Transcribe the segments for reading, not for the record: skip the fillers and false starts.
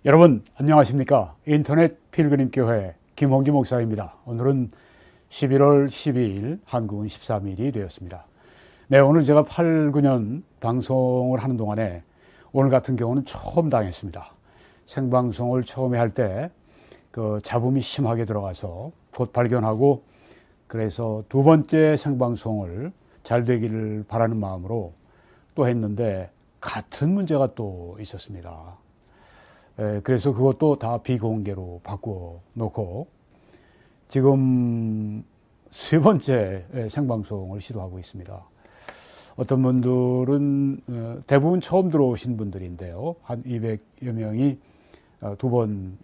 여러분 안녕하십니까? 인터넷 필그림교회 김홍기 목사입니다. 오늘은 11월 12일, 한국은 13일이 되었습니다. 네, 오늘 제가 8, 9년 방송을 하는 동안에 오늘 같은 경우는 처음 당했습니다. 생방송을 처음에 할 때 그 잡음이 심하게 들어가서 곧 발견하고, 그래서 두 번째 생방송을 잘 되기를 바라는 마음으로 또 했는데 같은 문제가 또 있었습니다. 그래서 그것도 다 비공개로 바꾸어 놓고 지금 세 번째 생방송을 시도하고 있습니다. 어떤 분들은 대부분 처음 들어오신 분들인데요. 한 200여 명이 두 번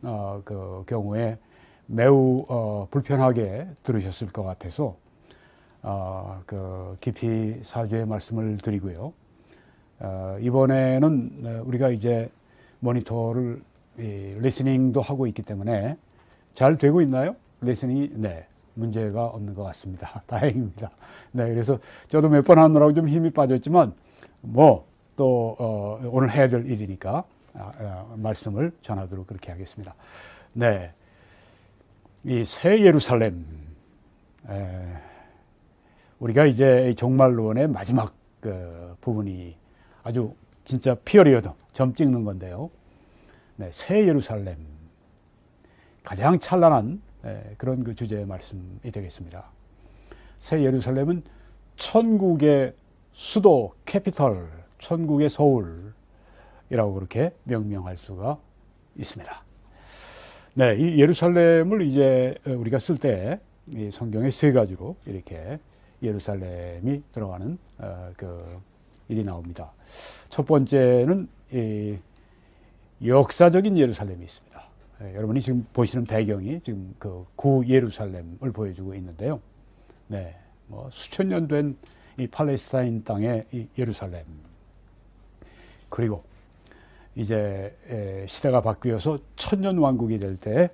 그 경우에 매우 불편하게 들으셨을 것 같아서 그 깊이 사죄의 말씀을 드리고요. 이번에는 우리가 이제 모니터를 리스닝도 하고 있기 때문에 잘 되고 있나요? 리스닝이? 네, 문제가 없는 것 같습니다. 다행입니다. 네, 그래서 저도 몇 번 하느라고 좀 힘이 빠졌지만 뭐 또 오늘 해야 될 일이니까 말씀을 전하도록 그렇게 하겠습니다. 네, 이 새 예루살렘, 우리가 이제 종말론의 마지막 그 부분이 아주 진짜 피어리어드 점 찍는 건데요. 네, 새 예루살렘, 가장 찬란한 그런 그 주제의 말씀이 되겠습니다. 새 예루살렘은 천국의 수도, 캐피털, 천국의 서울이라고 그렇게 명명할 수가 있습니다. 네, 이 예루살렘을 이제 우리가 쓸 때 이 성경에 세 가지로 이렇게 예루살렘이 들어가는 그 일이 나옵니다. 첫 번째는 이 역사적인 예루살렘이 있습니다. 여러분이 지금 보시는 배경이 지금 그 구 예루살렘을 보여주고 있는데요. 네, 뭐 수천 년 된 이 팔레스타인 땅의 이 예루살렘. 그리고 이제 시대가 바뀌어서 천년 왕국이 될 때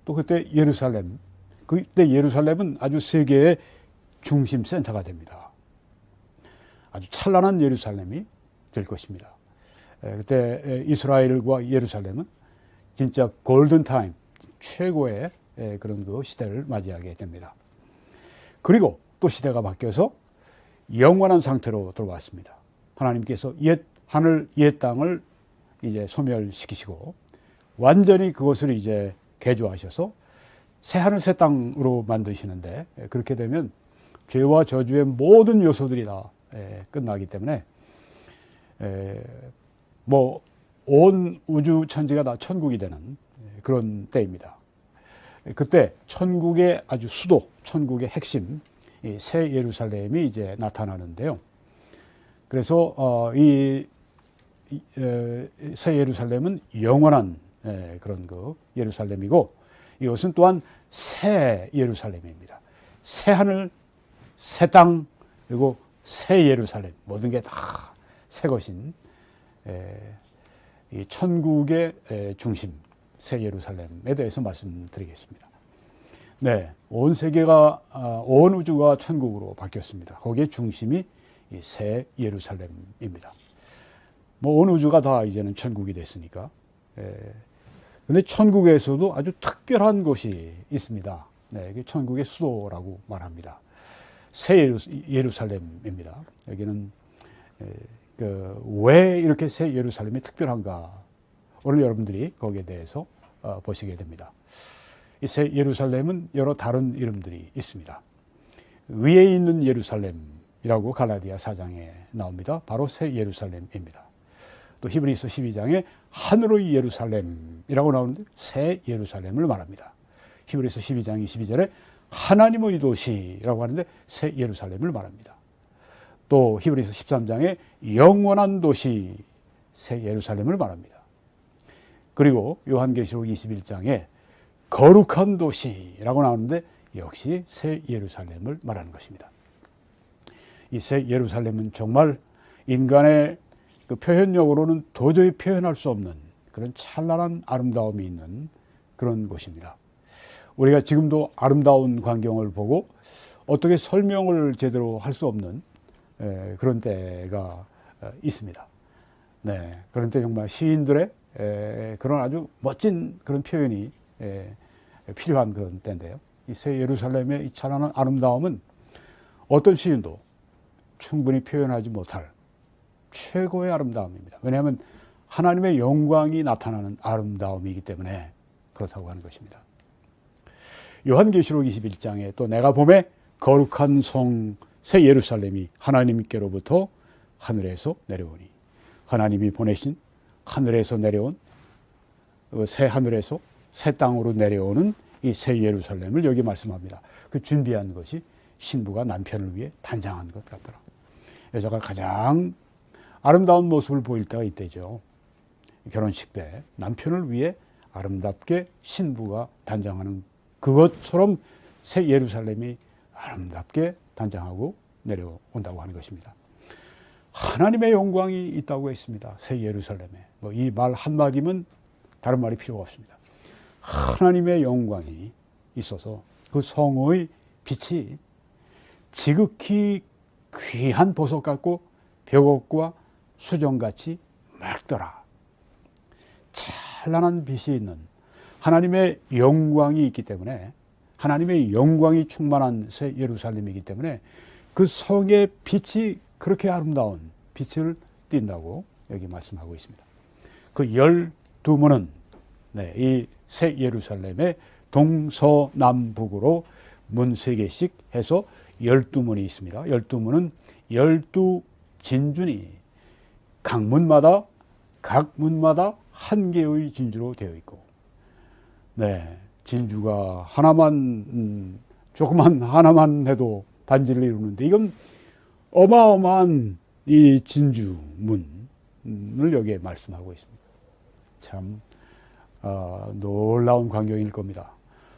또 그때 예루살렘, 그때 예루살렘은 아주 세계의 중심 센터가 됩니다. 아주 찬란한 예루살렘이 될 것입니다. 그때 이스라엘과 예루살렘은 진짜 골든타임, 최고의 그런 그 시대를 맞이하게 됩니다. 그리고 또 시대가 바뀌어서 영원한 상태로 들어왔습니다. 하나님께서 옛 하늘, 옛 땅을 이제 소멸시키시고 완전히 그것을 이제 개조하셔서 새 하늘, 새 땅으로 만드시는데, 그렇게 되면 죄와 저주의 모든 요소들이 다 끝나기 때문에 뭐 온 우주 천지가 다 천국이 되는 그런 때입니다. 그때 천국의 아주 수도, 천국의 핵심, 새 예루살렘이 이제 나타나는데요. 그래서 이 새 예루살렘은 영원한 그런 그 예루살렘이고, 이것은 또한 새 예루살렘입니다. 새 하늘, 새 땅, 그리고 새 예루살렘, 모든 게 다 새 것인 이 천국의 중심, 새 예루살렘에 대해서 말씀드리겠습니다. 네, 온 세계가, 온 우주가 천국으로 바뀌었습니다. 거기에 중심이 이 새 예루살렘입니다. 뭐 온 우주가 다 이제는 천국이 됐으니까. 근데 천국에서도 아주 특별한 곳이 있습니다. 네, 이게 천국의 수도라고 말합니다. 새 예루살렘입니다. 여기는 왜 이렇게 새 예루살렘이 특별한가? 오늘 여러분들이 거기에 대해서 보시게 됩니다. 이 새 예루살렘은 여러 다른 이름들이 있습니다. 위에 있는 예루살렘이라고 갈라디아 4장에 나옵니다. 바로 새 예루살렘입니다. 또 히브리서 12장에 하늘의 예루살렘이라고 나오는데 새 예루살렘을 말합니다. 히브리서 12장 22절에 하나님의 도시라고 하는데 새 예루살렘을 말합니다. 또 히브리서 13장에 영원한 도시, 새 예루살렘을 말합니다. 그리고 요한계시록 21장에 거룩한 도시라고 나오는데 역시 새 예루살렘을 말하는 것입니다. 이 새 예루살렘은 정말 인간의 그 표현력으로는 도저히 표현할 수 없는 그런 찬란한 아름다움이 있는 그런 곳입니다. 우리가 지금도 아름다운 광경을 보고 어떻게 설명을 제대로 할 수 없는 그런 때가 있습니다. 네, 그런 때 정말 시인들의 그런 아주 멋진 그런 표현이 필요한 그런 때인데요. 이 새 예루살렘의 이 찬란한 아름다움은 어떤 시인도 충분히 표현하지 못할 최고의 아름다움입니다. 왜냐하면 하나님의 영광이 나타나는 아름다움이기 때문에 그렇다고 하는 것입니다. 요한계시록 21장에 또 내가 보매 거룩한 성 새 예루살렘이 하나님께로부터 하늘에서 내려오니, 하나님이 보내신 하늘에서 내려온 새 하늘에서 새 땅으로 내려오는 이 새 예루살렘을 여기 말씀합니다. 그 준비한 것이 신부가 남편을 위해 단장한 것 같더라. 여자가 가장 아름다운 모습을 보일 때가 이때죠. 결혼식 때 남편을 위해 아름답게 신부가 단장하는 그것처럼 새 예루살렘이 아름답게 단장하고 내려온다고 하는 것입니다. 하나님의 영광이 있다고 했습니다. 새 예루살렘에. 이 말 한마디면 다른 말이 필요가 없습니다. 하나님의 영광이 있어서 그 성의 빛이 지극히 귀한 보석 같고 벽옥과 수정같이 맑더라. 찬란한 빛이 있는 하나님의 영광이 있기 때문에, 하나님의 영광이 충만한 새 예루살렘이기 때문에 그 성의 빛이 그렇게 아름다운 빛을 띈다고 여기 말씀하고 있습니다. 그 12문은 이 새 예루살렘의 동서남북으로 문 3개씩 해서 12문이 있습니다. 12문은 12진주니 각 문마다 한 개의 진주로 되어 있고, 진주가 하나만, 조그만 하나만 해도 반지를 이루는데 이건 어마어마한 이 진주문을 여기에 말씀하고 있습니다. 참 놀라운 광경일 겁니다.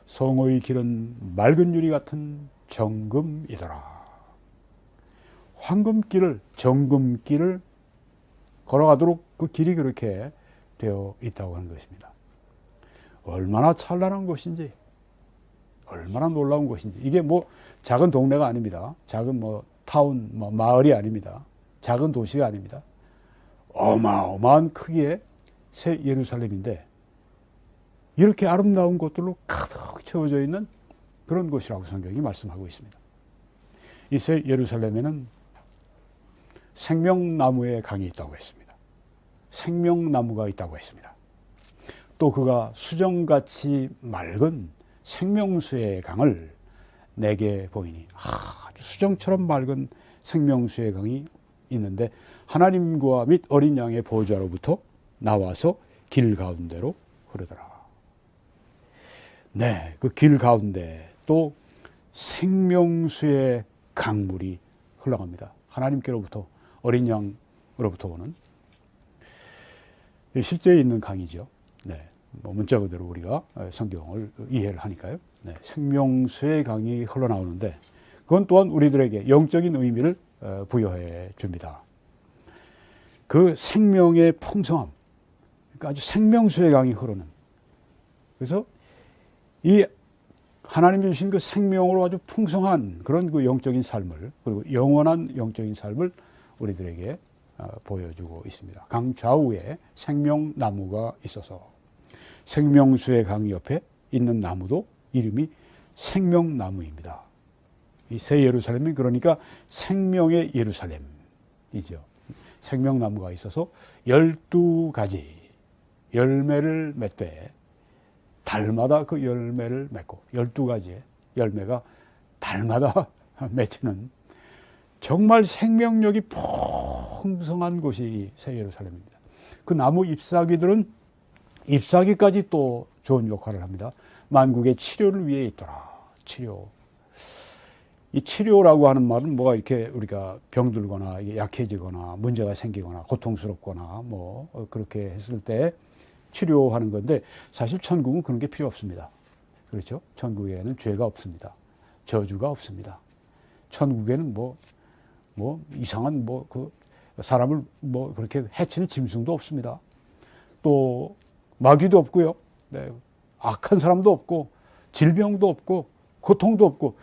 성의 길은 맑은 유리 같은 정금이더라. 황금길을, 정금길을 걸어가도록 그 길이 그렇게 되어 있다고 하는 것입니다. 얼마나 찬란한 곳인지, 얼마나 놀라운 곳인지. 이게 작은 동네가 아닙니다. 작은 타운, 마을이 아닙니다. 작은 도시가 아닙니다. 어마어마한 크기의 새 예루살렘인데 이렇게 아름다운 곳들로 가득 채워져 있는 그런 곳이라고 성경이 말씀하고 있습니다. 이 새 예루살렘에는 생명나무의 강이 있다고 했습니다. 생명나무가 있다고 했습니다. 또 그가 수정같이 맑은 생명수의 강을 내게 보이니, 아주 수정처럼 맑은 생명수의 강이 있는데 하나님과 및 어린 양의 보좌로부터 나와서 길 가운데로 흐르더라. 그 길 가운데 또 생명수의 강물이 흘러갑니다. 하나님께로부터, 어린 양으로부터 오는 실제 있는 강이죠. 문자 그대로 우리가 성경을 이해를 하니까요. 생명수의 강이 흘러나오는데 그건 또한 우리들에게 영적인 의미를 부여해 줍니다. 그 생명의 풍성함, 그러니까 아주 생명수의 강이 흐르는, 그래서 이 하나님 주신 그 생명으로 아주 풍성한 그런 그 영적인 삶을, 그리고 영원한 영적인 삶을 우리들에게 보여주고 있습니다. 강 좌우에 생명나무가 있어서 생명수의 강 옆에 있는 나무도 이름이 생명나무입니다. 이 새 예루살렘이 그러니까 생명의 예루살렘이죠. 생명나무가 있어서 12가지 열매를 맺되 달마다 그 열매를 맺고, 12가지의 열매가 달마다 맺히는 정말 생명력이 풍성한 곳이 새 예루살렘입니다. 그 나무 잎사귀들은 잎사귀까지 또 좋은 역할을 합니다. 만국의 치료를 위해 있더라. 치료. 이 치료라고 하는 말은 이렇게 우리가 병들거나 이게 약해지거나 문제가 생기거나 고통스럽거나 그렇게 했을 때 치료하는 건데, 사실 천국은 그런 게 필요 없습니다. 그렇죠? 천국에는 죄가 없습니다. 저주가 없습니다. 천국에는 이상한 그 사람을 그렇게 해치는 짐승도 없습니다. 또 마귀도 없고요. 악한 사람도 없고 질병도 없고 고통도 없고.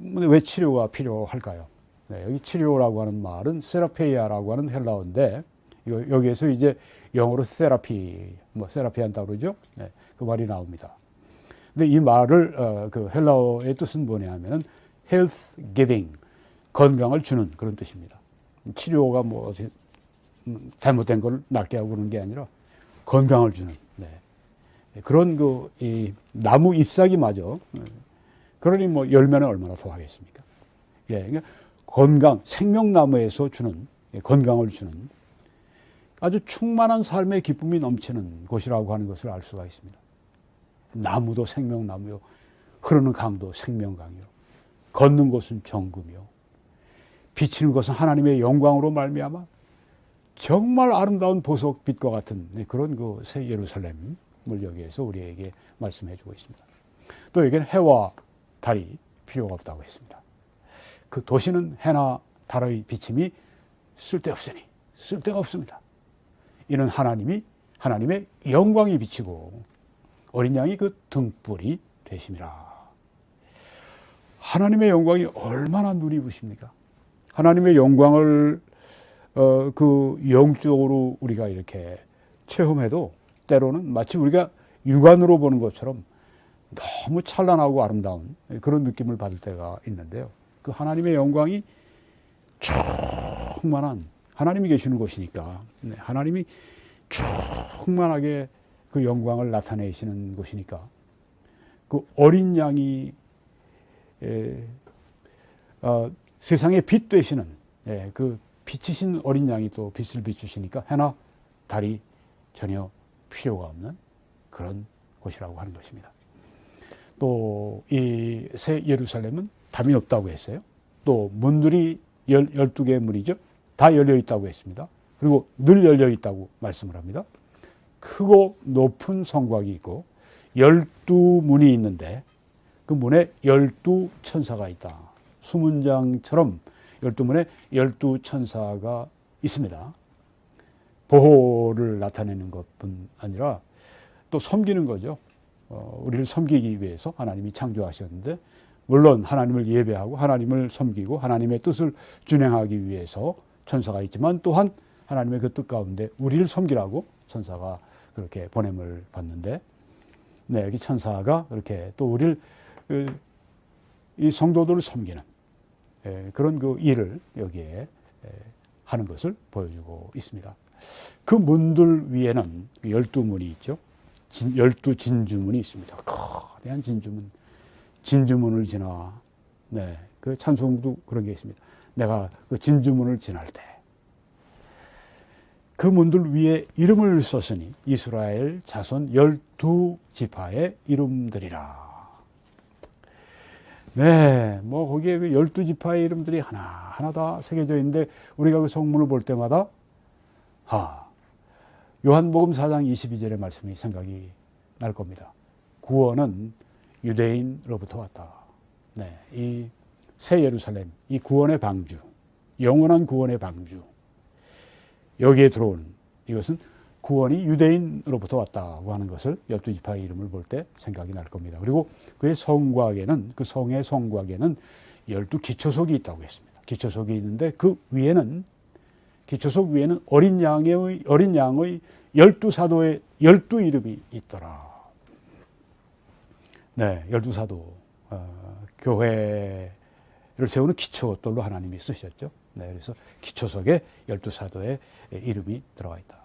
왜 치료가 필요할까요? 여기 치료라고 하는 말은 세라페이아라고 하는 헬라어인데, 여기에서 이제 영어로 세라피, 뭐 세라피 한다고 그러죠. 네, 그 말이 나옵니다. 근데 이 말을 그 헬라어의 뜻은 뭐냐면은 health giving, 건강을 주는 그런 뜻입니다. 치료가 뭐 잘못된 걸 낫게 하고 그러는 게 아니라 건강을 주는, 네, 그런 이 나무 잎사귀마저, 그러니 뭐 열매는 얼마나 더 하겠습니까? 예, 그러니까 건강, 생명나무에서 주는, 건강을 주는 아주 충만한 삶의 기쁨이 넘치는 곳이라고 하는 것을 알 수가 있습니다. 나무도 생명나무요, 흐르는 강도 생명강이요, 걷는 곳은 정금이요, 비치는 것은 하나님의 영광으로 말미암아 정말 아름다운 보석빛과 같은 그런 그 새 예루살렘을 여기에서 우리에게 말씀해 주고 있습니다. 또 여기는 해와 달이 필요가 없다고 했습니다. 그 도시는 해나 달의 비침이 쓸데없으니, 쓸데가 없습니다. 이는 하나님의 영광이 비치고 어린 양이 그 등불이 되심이라. 하나님의 영광이 얼마나 눈이 부십니까? 하나님의 영광을 그 영적으로 우리가 이렇게 체험해도 때로는 마치 우리가 육안으로 보는 것처럼 너무 찬란하고 아름다운 그런 느낌을 받을 때가 있는데요. 그 하나님의 영광이 충만한, 하나님이 계시는 곳이니까, 하나님이 충만하게 그 영광을 나타내시는 곳이니까, 그 어린 양이 세상의 빛 되시는, 그 빛이신 어린 양이 또 빛을 비추시니까 해나 달이 전혀 필요가 없는 그런 곳이라고 하는 것입니다. 또 이 새 예루살렘은 담이 없다고 했어요. 또 문들이 12개의 문이죠. 다 열려 있다고 했습니다. 그리고 늘 열려 있다고 말씀을 합니다. 크고 높은 성곽이 있고 12문이 있는데 그 문에 12천사가 있다. 수문장처럼 12문에 12천사가 있습니다. 보호를 나타내는 것뿐 아니라 또 섬기는 거죠. 우리를 섬기기 위해서 하나님이 창조하셨는데, 물론 하나님을 예배하고 하나님을 섬기고 하나님의 뜻을 준행하기 위해서 천사가 있지만 또한 하나님의 그 뜻 가운데 우리를 섬기라고 천사가 그렇게 보냄을 받는데, 네, 여기 천사가 그렇게 또 우리를 이 성도들을 섬기는 그런 그 일을 여기에 하는 것을 보여주고 있습니다. 그 문들 위에는 12문이 있죠. 12진주문이 있습니다. 거대한 진주문, 진주문을 지나, 네, 그 찬송도 그런 게 있습니다. 내가 그 진주문을 지날 때, 그 문들 위에 이름을 썼으니 이스라엘 자손 12지파의 이름들이라. 네, 뭐 거기에 그 12지파의 이름들이 하나하나 다 새겨져 있는데, 우리가 그 성문을 볼 때마다 요한복음 4장 22절의 말씀이 생각이 날 겁니다. 구원은 유대인으로부터 왔다. 네, 이 새 예루살렘, 이 구원의 방주, 영원한 구원의 방주, 여기에 들어오는 이것은 구원이 유대인으로부터 왔다고 하는 것을 12지파의 이름을 볼 때 생각이 날 겁니다. 그리고 그의 성곽에는, 그 성의 성곽에는 12기초석이 있다고 했습니다. 기초석이 있는데 그 위에는, 기초석 위에는 어린 양의 12사도의 12이름이 있더라. 네, 12사도, 교회를 세우는 기초돌로 하나님이 쓰셨죠. 네, 그래서 기초석에 12사도의 이름이 들어가 있다.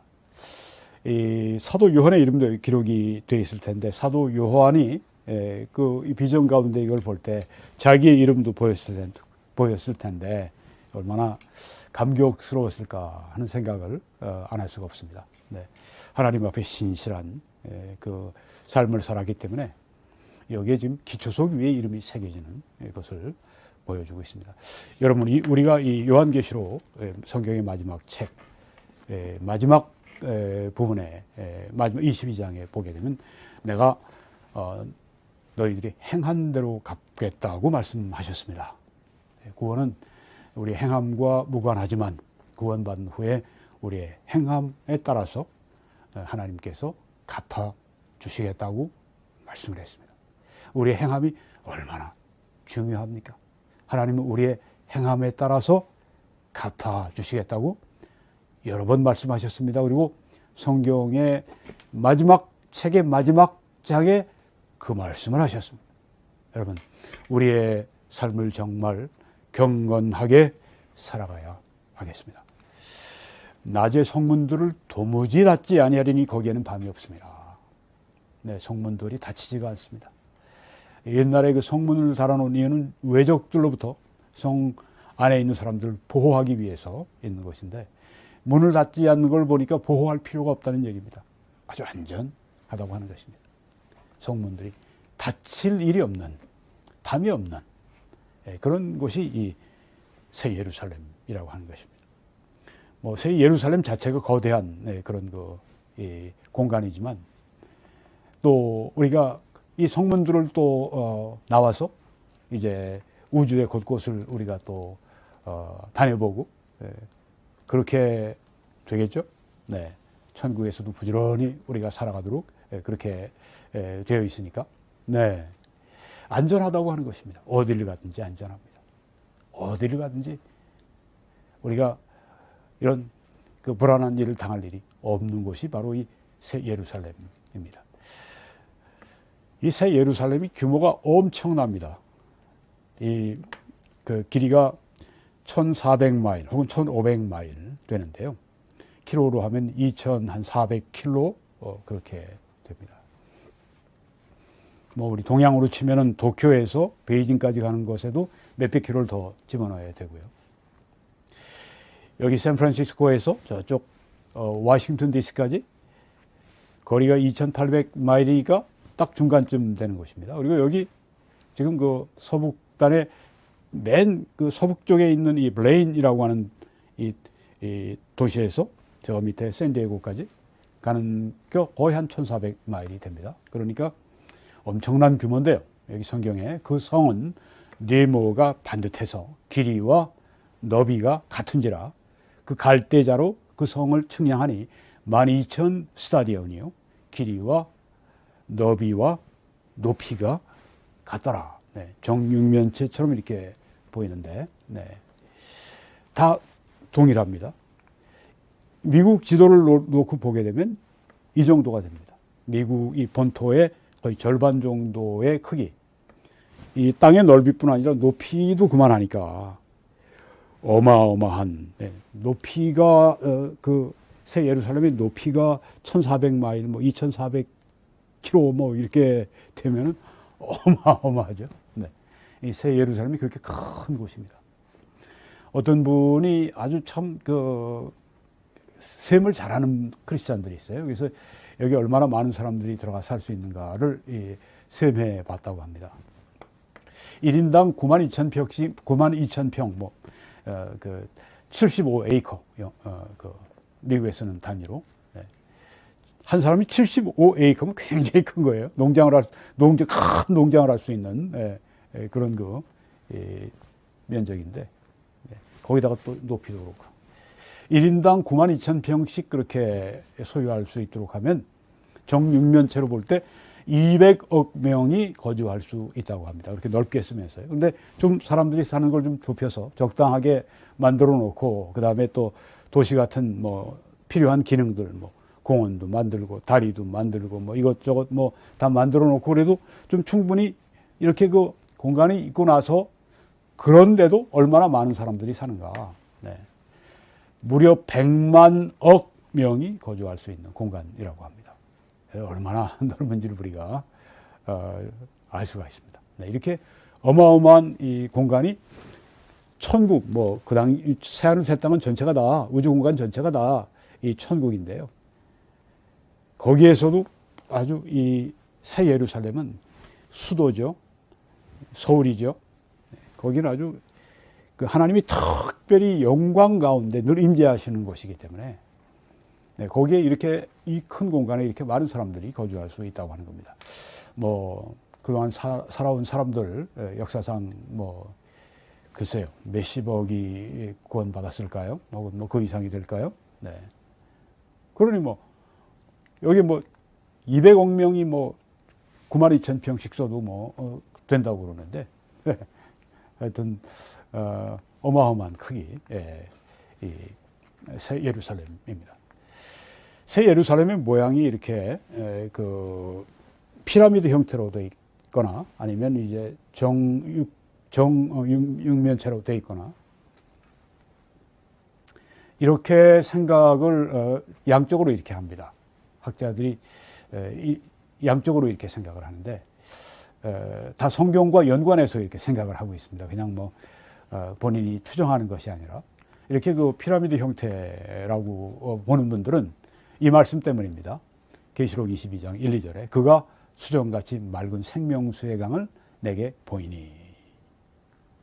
이 사도 요한의 이름도 기록이 되어 있을 텐데, 사도 요한이 그 비전 가운데 이걸 볼 때 자기의 이름도 보였을 텐데 얼마나 감격스러웠을까 하는 생각을 안 할 수가 없습니다. 네, 하나님 앞에 신실한 그 삶을 살았기 때문에 여기에 지금 기초석 위에 이름이 새겨지는 것을 보여주고 있습니다. 여러분, 우리가 이 요한계시록 성경의 마지막 책, 마지막 부분에, 마지막 22장에 보게 되면 내가 너희들이 행한 대로 갚겠다고 말씀하셨습니다. 구원은 우리 행함과 무관하지만 구원받은 후에 우리의 행함에 따라서 하나님께서 갚아 주시겠다고 말씀을 했습니다. 우리의 행함이 얼마나 중요합니까? 하나님은 우리의 행함에 따라서 갚아 주시겠다고 여러 번 말씀하셨습니다. 그리고 성경의 마지막 책의 마지막 장에 그 말씀을 하셨습니다. 여러분, 우리의 삶을 정말 경건하게 살아가야 하겠습니다. 낮에 성문들을 도무지 닫지 아니하리니 거기에는 밤이 없습니다. 네, 성문들이 닫히지가 않습니다. 옛날에 그 성문을 달아놓은 이유는 외적들로부터 성 안에 있는 사람들을 보호하기 위해서 있는 것인데, 문을 닫지 않는 걸 보니까 보호할 필요가 없다는 얘기입니다. 아주 안전하다고 하는 것입니다. 성문들이 닫힐 일이 없는, 담이 없는 그런 곳이 이 새 예루살렘이라고 하는 것입니다. 뭐 새 예루살렘 자체가 거대한 그런 공간이지만, 또 우리가 이 성문들을 또 나와서 이제 우주의 곳곳을 우리가 또 다녀보고 그렇게 되겠죠. 네, 천국에서도 부지런히 우리가 살아가도록 그렇게 되어 있으니까, 네, 안전하다고 하는 것입니다. 어디를 가든지 안전합니다. 어디를 가든지 우리가 이런 그 불안한 일을 당할 일이 없는 곳이 바로 이 새 예루살렘입니다. 이 새 예루살렘이 규모가 엄청납니다. 이 그 길이가 1,400마일 혹은 1,500마일 되는데요. 킬로로 하면 2,400킬로 그렇게 됩니다. 뭐 우리 동양으로 치면은 도쿄에서 베이징까지 가는 것에도 몇백 킬로를 더 집어넣어야 되고요. 여기 샌프란시스코에서 저쪽 워싱턴 DC까지 거리가 2,800마일이니까 딱 중간쯤 되는 곳입니다. 그리고 여기 지금 그 서북단의 맨 그 서북 쪽에 있는 이 블레인이라고 하는 이 도시에서 저 밑에 샌디에고까지 가는 게 거의 한 1,400마일이 됩니다. 그러니까 엄청난 규모인데요. 여기 성경에 그 성은 네모가 반듯해서 길이와 너비가 같은지라 그 갈대자로 그 성을 측량하니 12,000 스타디온이요. 길이와 너비와 높이가 같더라. 네, 정육면체처럼 이렇게 보이는데, 네, 다 동일합니다. 미국 지도를 놓고 보게 되면 이 정도가 됩니다. 미국 이 본토의 거의 절반 정도의 크기. 이 땅의 넓이뿐 아니라 높이도 그만하니까 어마어마한, 네, 높이가 그 새 예루살렘의 높이가 1,400마일, 뭐 2,400km 뭐 이렇게 되면은 어마어마하죠. 네. 이 새 예루살렘이 그렇게 큰 곳입니다. 어떤 분이 아주 참 그 셈을 잘하는 크리스찬들이 있어요. 그래서 여기 얼마나 많은 사람들이 들어가 살 수 있는가를 셈해 봤다고 합니다. 1인당 92,000평, 뭐, 그 75에이커, 그 미국에서는 단위로. 네. 한 사람이 75에이커면 굉장히 큰 거예요. 큰 농장을 할 수 있는 그런 면적인데, 거기다가 또 높이도 그렇고. 1인당 92,000평씩 그렇게 소유할 수 있도록 하면 정육면체로 볼 때 200억 명이 거주할 수 있다고 합니다. 그렇게 넓게 쓰면서요. 그런데 좀 사람들이 사는 걸 좀 좁혀서 적당하게 만들어 놓고, 그 다음에 또 도시 같은 뭐 필요한 기능들, 뭐 공원도 만들고 다리도 만들고 뭐 이것저것 뭐 다 만들어 놓고 그래도 좀 충분히 이렇게 그 공간이 있고 나서, 그런데도 얼마나 많은 사람들이 사는가. 네. 무려 100만억 명이 거주할 수 있는 공간이라고 합니다. 얼마나 넓은지를 우리가 알 수가 있습니다. 네, 이렇게 어마어마한 이 공간이 천국, 뭐 그 당 새하늘 새 땅은 전체가 다, 우주 공간 전체가 다 이 천국인데요. 거기에서도 아주 이 새 예루살렘은 수도죠, 서울이죠. 거기는 아주 그 하나님이 특별히 영광 가운데 늘 임재하시는 곳이기 때문에, 네, 거기에 이렇게 이 큰 공간에 이렇게 많은 사람들이 거주할 수 있다고 하는 겁니다. 뭐 그동안 살아온 사람들 역사상 뭐 글쎄요 몇십억이 구원받았을까요? 혹은 뭐 그 이상이 될까요? 네. 그러니 뭐 여기 뭐 200억 명이 뭐 92,000평씩 써도 뭐 된다고 그러는데, 하여튼 어마어마한 크기 이 새 예루살렘입니다. 새 예루살렘의 모양이 이렇게 그 피라미드 형태로 되어 있거나 아니면 이제 육면체로 되어 있거나 이렇게 생각을 양쪽으로 이렇게 합니다. 학자들이 양쪽으로 이렇게 생각을 하는데 다 성경과 연관해서 이렇게 생각을 하고 있습니다. 그냥 뭐 본인이 추정하는 것이 아니라 이렇게 그 피라미드 형태라고 보는 분들은 이 말씀 때문입니다. 계시록 22장 1, 2절에 그가 수정같이 맑은 생명수의 강을 내게 보이니.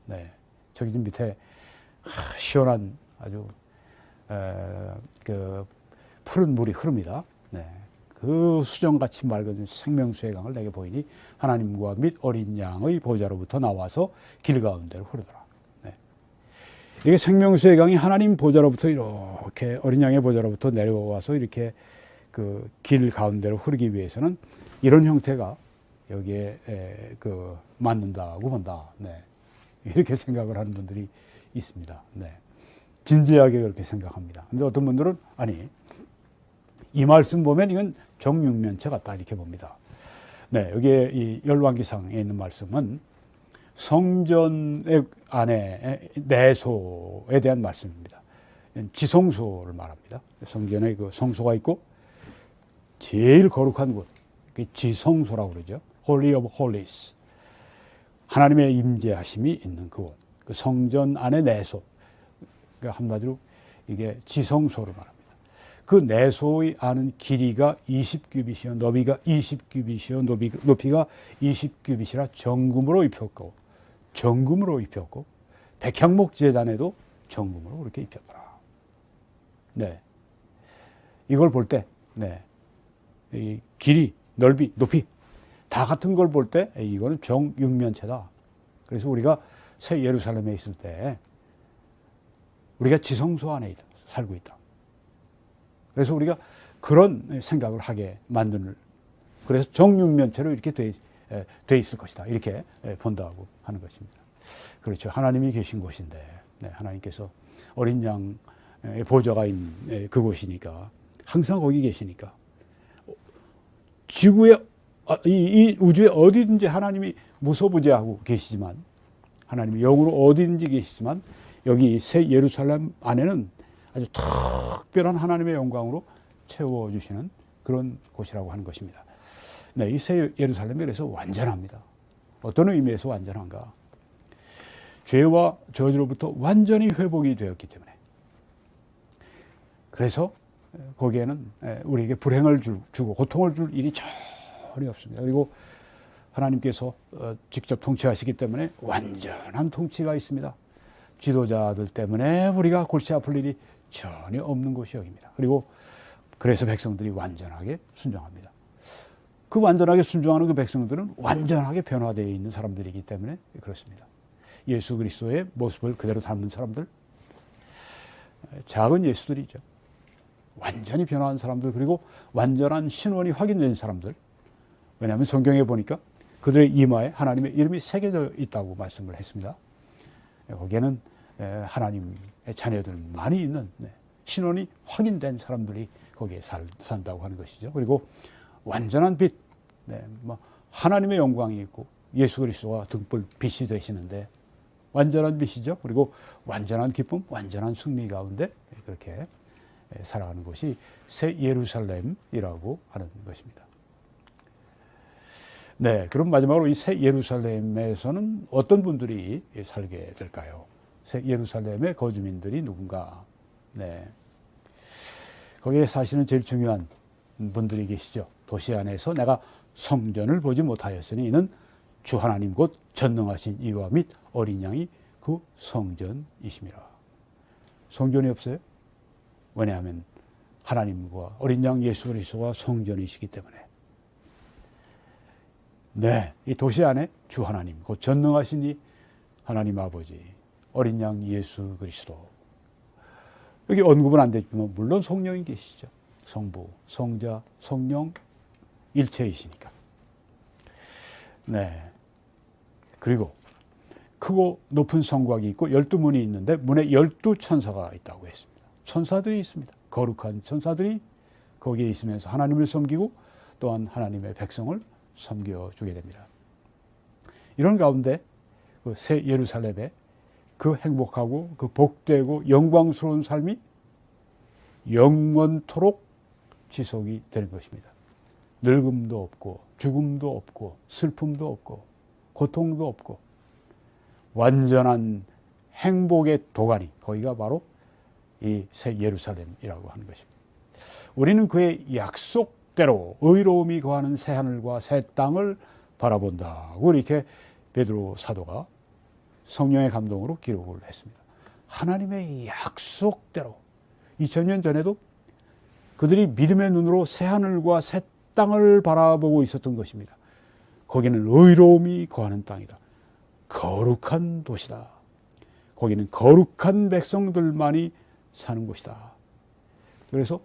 네, 저기 좀 밑에 시원한 아주 그 푸른 물이 흐릅니다. 네, 그 수정같이 맑은 생명수의 강을 내게 보이니 하나님과 및 어린 양의 보좌로부터 나와서 길 가운데로 흐르더라. 네. 이게 생명수의 강이 하나님 보좌로부터 이렇게 어린 양의 보좌로부터 내려와서 이렇게 그 길 가운데로 흐르기 위해서는 이런 형태가 여기에 그 맞는다고 본다. 네. 이렇게 생각을 하는 분들이 있습니다. 네. 진지하게 그렇게 생각합니다. 근데 어떤 분들은 아니, 이 말씀 보면 이건 정육면체 같다 이렇게 봅니다. 네, 여기에 이 열왕기상에 있는 말씀은 성전의 안에 내소에 대한 말씀입니다. 지성소를 말합니다. 성전에 그 성소가 있고 제일 거룩한 곳, 지성소라고 그러죠. Holy of Holies. 하나님의 임재하심이 있는 그곳, 그 성전 안의 내소. 그러니까 한마디로 이게 지성소를 말합니다. 그 내소의 안은 길이가 20규빗이요, 너비가 20규빗이요, 높이가 20규빗이라 정금으로 입혔고, 백향목 제단에도 정금으로 그렇게 입혔더라. 네, 이걸 볼 때, 네, 이 길이, 넓이, 높이 다 같은 걸 볼 때 이거는 정육면체다. 그래서 우리가 새 예루살렘에 있을 때 우리가 지성소 안에 살고 있다. 그래서 우리가 그런 생각을 하게 만드는, 그래서 정육면체로 이렇게 돼 있을 것이다. 이렇게 본다고 하는 것입니다. 그렇죠. 하나님이 계신 곳인데, 네, 하나님께서 어린 양의 보좌가 있는 그곳이니까, 항상 거기 계시니까, 지구에, 이 우주에 어디든지 하나님이 무소부재하고 계시지만, 하나님이 영으로 어디든지 계시지만, 여기 새 예루살렘 안에는 아주 특별한 하나님의 영광으로 채워주시는 그런 곳이라고 하는 것입니다. 네, 이 새 예루살렘이 그래서 완전합니다. 어떤 의미에서 완전한가? 죄와 저주로부터 완전히 회복이 되었기 때문에. 그래서 거기에는 우리에게 불행을 주고 고통을 줄 일이 전혀 없습니다. 그리고 하나님께서 직접 통치하시기 때문에 완전한 통치가 있습니다. 지도자들 때문에 우리가 골치 아플 일이 전혀 없는 곳이 여기입니다. 그리고 그래서 백성들이 완전하게 순종합니다. 그 완전하게 순종하는 그 백성들은 완전하게 변화되어 있는 사람들이기 때문에 그렇습니다. 예수 그리스도의 모습을 그대로 담는 사람들, 작은 예수들이죠. 완전히 변화한 사람들, 그리고 완전한 신원이 확인된 사람들. 왜냐하면 성경에 보니까 그들의 이마에 하나님의 이름이 새겨져 있다고 말씀을 했습니다. 거기에는 하나님의 자녀들 많이 있는 신원이 확인된 사람들이 거기에 산다고 하는 것이죠. 그리고 완전한 빛, 하나님의 영광이 있고 예수 그리스도가 등불 빛이 되시는데 완전한 빛이죠. 그리고 완전한 기쁨, 완전한 승리 가운데 그렇게 살아가는 것이 새 예루살렘이라고 하는 것입니다. 네, 그럼 마지막으로 이 새 예루살렘에서는 어떤 분들이 살게 될까요? 새 예루살렘의 거주민들이 누군가? 네, 거기에 사시는 제일 중요한 분들이 계시죠. 도시 안에서 내가 성전을 보지 못하였으니 이는 주 하나님 곧 전능하신 이와 및 어린 양이 그 성전이심이라. 성전이 없어요? 왜냐하면 하나님과 어린 양 예수 그리스도가 성전이시기 때문에. 네, 이 도시 안에 주 하나님 곧 전능하신 이 하나님 아버지, 어린 양 예수 그리스도. 여기 언급은 안 됐지만 물론 성령이 계시죠. 성부, 성자, 성령 일체이시니까. 네. 그리고 크고 높은 성곽이 있고 12문이 있는데 문에 12천사가 있다고 했습니다. 천사들이 있습니다. 거룩한 천사들이 거기에 있으면서 하나님을 섬기고 또한 하나님의 백성을 섬겨주게 됩니다. 이런 가운데 그 새 예루살렘의 그 행복하고 그 복되고 영광스러운 삶이 영원토록 지속이 되는 것입니다. 늙음도 없고 죽음도 없고 슬픔도 없고 고통도 없고 완전한 행복의 도가니, 거기가 바로 이 새 예루살렘이라고 하는 것입니다. 우리는 그의 약속대로 의로움이 거하는 새 하늘과 새 땅을 바라본다고 이렇게 베드로 사도가 성령의 감동으로 기록을 했습니다. 하나님의 약속대로 2000년 전에도 그들이 믿음의 눈으로 새 하늘과 새 땅을 바라보고 있었던 것입니다. 거기는 의로움이 거하는 땅이다. 거룩한 도시다. 거기는 거룩한 백성들만이 사는 곳이다. 그래서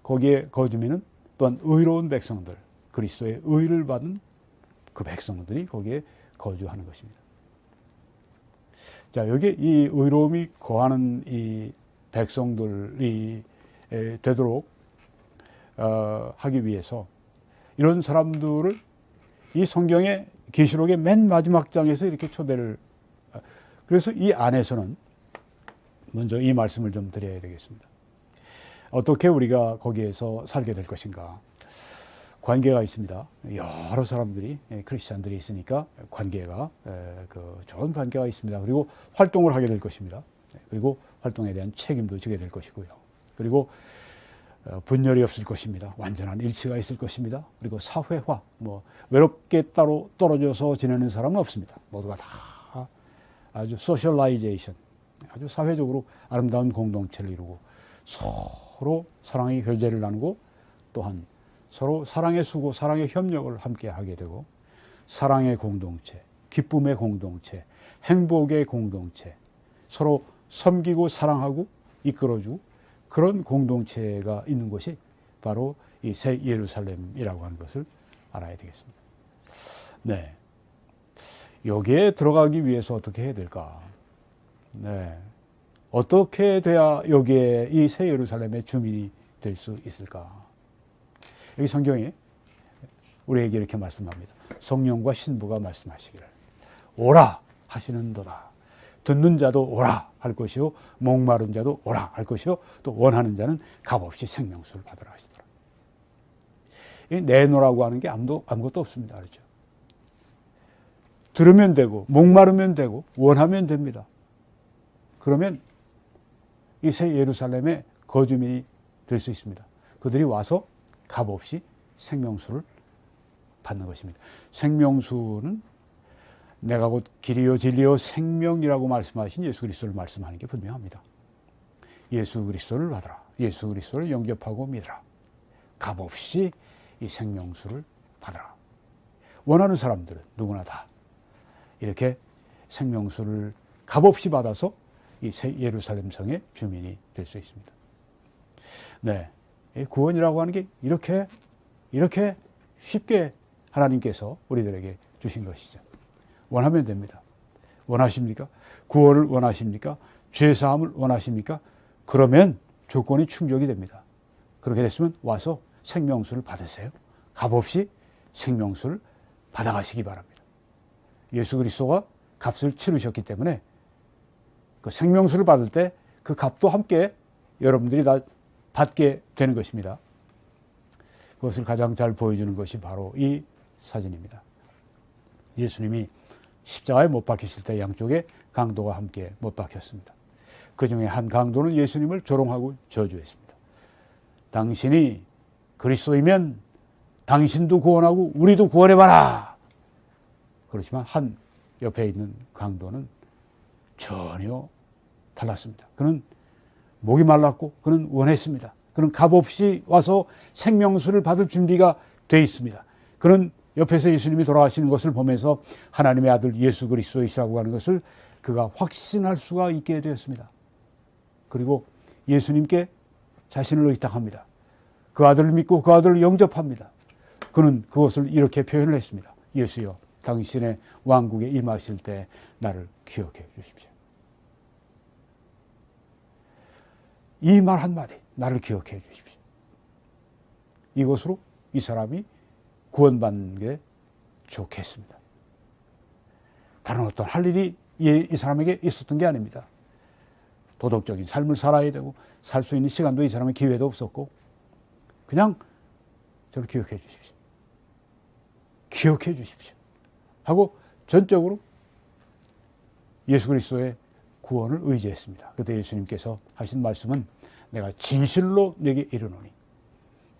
거기에 거주민은 또한 의로운 백성들, 그리스도의 의를 받은 그 백성들이 거기에 거주하는 것입니다. 자, 여기 이 의로움이 거하는 이 백성들이 되도록 하기 위해서 이런 사람들을 이 성경의 계시록의 맨 마지막 장에서 이렇게 초대를, 그래서 이 안에서는 먼저 이 말씀을 좀 드려야 되겠습니다. 어떻게 우리가 거기에서 살게 될 것인가? 관계가 있습니다. 여러 사람들이, 크리스찬들이 있으니까 관계가, 좋은 관계가 있습니다. 그리고 활동을 하게 될 것입니다. 그리고 활동에 대한 책임도 지게 될 것이고요. 그리고 분열이 없을 것입니다. 완전한 일치가 있을 것입니다. 그리고 사회화, 외롭게 따로 떨어져서 지내는 사람은 없습니다. 모두가 다 아주 소셜라이제이션, 아주 사회적으로 아름다운 공동체를 이루고 서로 사랑의 교제를 나누고 또한 서로 사랑의 수고, 사랑의 협력을 함께 하게 되고 사랑의 공동체, 기쁨의 공동체, 행복의 공동체, 서로 섬기고 사랑하고 이끌어주고 그런 공동체가 있는 곳이 바로 이 새 예루살렘이라고 하는 것을 알아야 되겠습니다. 네, 여기에 들어가기 위해서 어떻게 해야 될까? 네, 어떻게 돼야 여기에 이 새 예루살렘의 주민이 될 수 있을까? 여기 성경에 우리에게 이렇게 말씀합니다. 성령과 신부가 말씀하시기를 오라 하시는도다. 듣는 자도 오라 할 것이요 목마른 자도 오라 할 것이요 또 원하는 자는 값없이 생명수를 받으라 하시더라. 이 내놓으라고 하는 게 아무것도 없습니다. 그렇죠? 들으면 되고 목마르면 되고 원하면 됩니다. 그러면 이 새 예루살렘의 거주민이 될 수 있습니다. 그들이 와서 값없이 생명수를 받는 것입니다. 생명수는 내가 곧 길이요 진리요 생명이라고 말씀하신 예수 그리스도를 말씀하는 게 분명합니다. 예수 그리스도를 받으라. 예수 그리스도를 영접하고 믿으라. 값없이 이 생명수를 받으라. 원하는 사람들은 누구나 다 이렇게 생명수를 값없이 받아서 이 새 예루살렘 성의 주민이 될 수 있습니다. 네, 구원이라고 하는 게 이렇게 쉽게 하나님께서 우리들에게 주신 것이죠. 원하면 됩니다. 원하십니까? 구원을 원하십니까? 죄사함을 원하십니까? 그러면 조건이 충족이 됩니다. 그렇게 됐으면 와서 생명수를 받으세요. 값없이 생명수를 받아가시기 바랍니다. 예수 그리스도가 값을 치르셨기 때문에 그 생명수를 받을 때 그 값도 함께 여러분들이 다 받게 되는 것입니다. 그것을 가장 잘 보여주는 것이 바로 이 사진입니다. 예수님이 십자가에 못 박히실 때 양쪽에 강도가 함께 못 박혔습니다. 그 중에 한 강도는 예수님을 조롱하고 저주했습니다. 당신이 그리스도이면 당신도 구원하고 우리도 구원해봐라. 그렇지만 한 옆에 있는 강도는 전혀 달랐습니다. 그는 목이 말랐고 그는 원했습니다. 그는 값없이 와서 생명수를 받을 준비가 되어 있습니다. 그는 옆에서 예수님이 돌아가시는 것을 보면서 하나님의 아들 예수 그리스도이시라고 하는 것을 그가 확신할 수가 있게 되었습니다. 그리고 예수님께 자신을 의탁합니다. 그 아들을 믿고 그 아들을 영접합니다. 그는 그것을 이렇게 표현을 했습니다. 예수여, 당신의 왕국에 임하실 때 나를 기억해 주십시오. 이 말 한마디, 나를 기억해 주십시오. 이것으로 이 사람이 구원받는 게 좋겠습니다. 다른 어떤 할 일이 이 사람에게 있었던 게 아닙니다. 도덕적인 삶을 살아야 되고 살 수 있는 시간도 이 사람의 기회도 없었고 그냥 저를 기억해 주십시오. 기억해 주십시오. 하고 전적으로 예수 그리스도의 구원을 의지했습니다. 그때 예수님께서 하신 말씀은 내가 진실로 내게 이르노니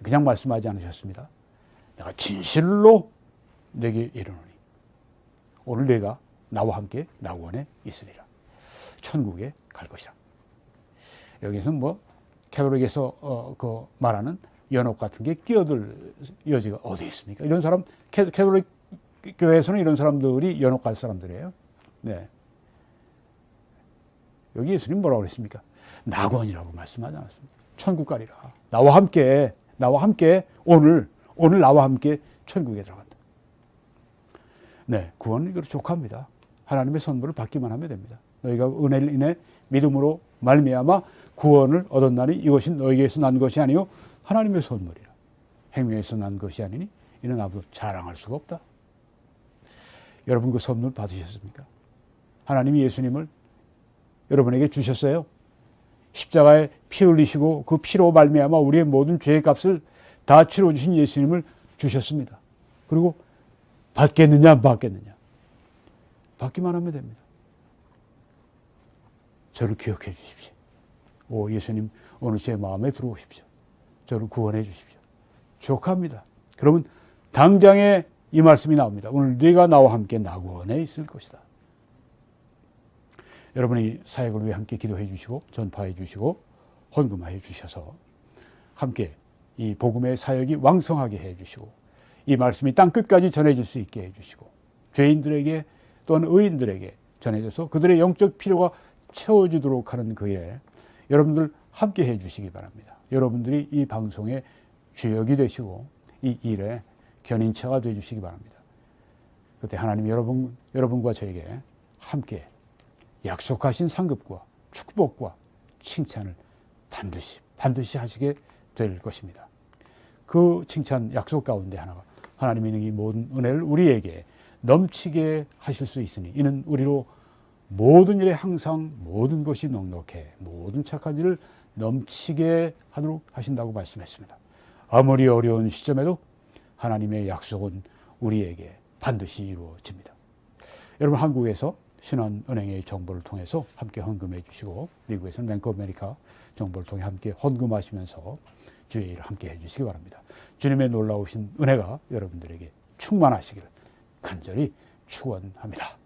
그냥 말씀하지 않으셨습니다. 내가 진실로 내게 이르노니 오늘 내가 나와 함께 낙원에 있으리라. 천국에 갈 것이라. 여기서는 뭐 캐톨릭에서 그 말하는 연옥 같은 게 끼어들 여지가 어디 있습니까? 이런 사람 캐톨릭 교회에서는 이런 사람들이 연옥 갈 사람들이에요. 네. 여기 예수님 뭐라고 그랬습니까? 낙원이라고 말씀하지 않았습니까? 천국 가리라. 나와 함께 오늘 나와 함께 천국에 들어간다. 네, 구원은 이걸 족합니다. 하나님의 선물을 받기만 하면 됩니다. 너희가 은혜를 인해 믿음으로 말미암아 구원을 얻었나니 이것이 너희에게서 난 것이 아니요 하나님의 선물이라. 행위에서 난 것이 아니니 이는 아무도 자랑할 수가 없다. 여러분 그 선물 받으셨습니까? 하나님이 예수님을 여러분에게 주셨어요. 십자가에 피 흘리시고 그 피로 말미암아 우리의 모든 죄의 값을 다 치러주신 예수님을 주셨습니다. 그리고 받겠느냐 안 받겠느냐. 받기만 하면 됩니다. 저를 기억해 주십시오. 오 예수님 오늘 제 마음에 들어오십시오. 저를 구원해 주십시오. 족합니다. 그러면 당장에 이 말씀이 나옵니다. 오늘 네가 나와 함께 낙원에 있을 것이다. 여러분이 사역을 위해 함께 기도해 주시고 전파해 주시고 헌금해 주셔서 함께 이 복음의 사역이 왕성하게 해 주시고 이 말씀이 땅 끝까지 전해질 수 있게 해 주시고 죄인들에게 또는 의인들에게 전해져서 그들의 영적 필요가 채워지도록 하는 그 일에 여러분들 함께 해 주시기 바랍니다. 여러분들이 이 방송의 주역이 되시고 이 일에 견인처가 돼 주시기 바랍니다. 그때 하나님 여러분과 저에게 함께 약속하신 상급과 축복과 칭찬을 반드시 하시게 될 것입니다. 그 칭찬 약속 가운데 하나가 하나님이 이 모든 은혜를 우리에게 넘치게 하실 수 있으니 이는 우리로 모든 일에 항상 모든 것이 넉넉해 모든 착한 일을 넘치게 하도록 하신다고 말씀했습니다. 아무리 어려운 시점에도 하나님의 약속은 우리에게 반드시 이루어집니다. 여러분 한국에서 신한은행의 정보를 통해서 함께 헌금해 주시고 미국에서는 뱅크 오브 아메리카 정보를 통해 함께 헌금하시면서 주의 일을 함께 해 주시기 바랍니다. 주님의 놀라우신 은혜가 여러분들에게 충만하시기를 간절히 축원합니다.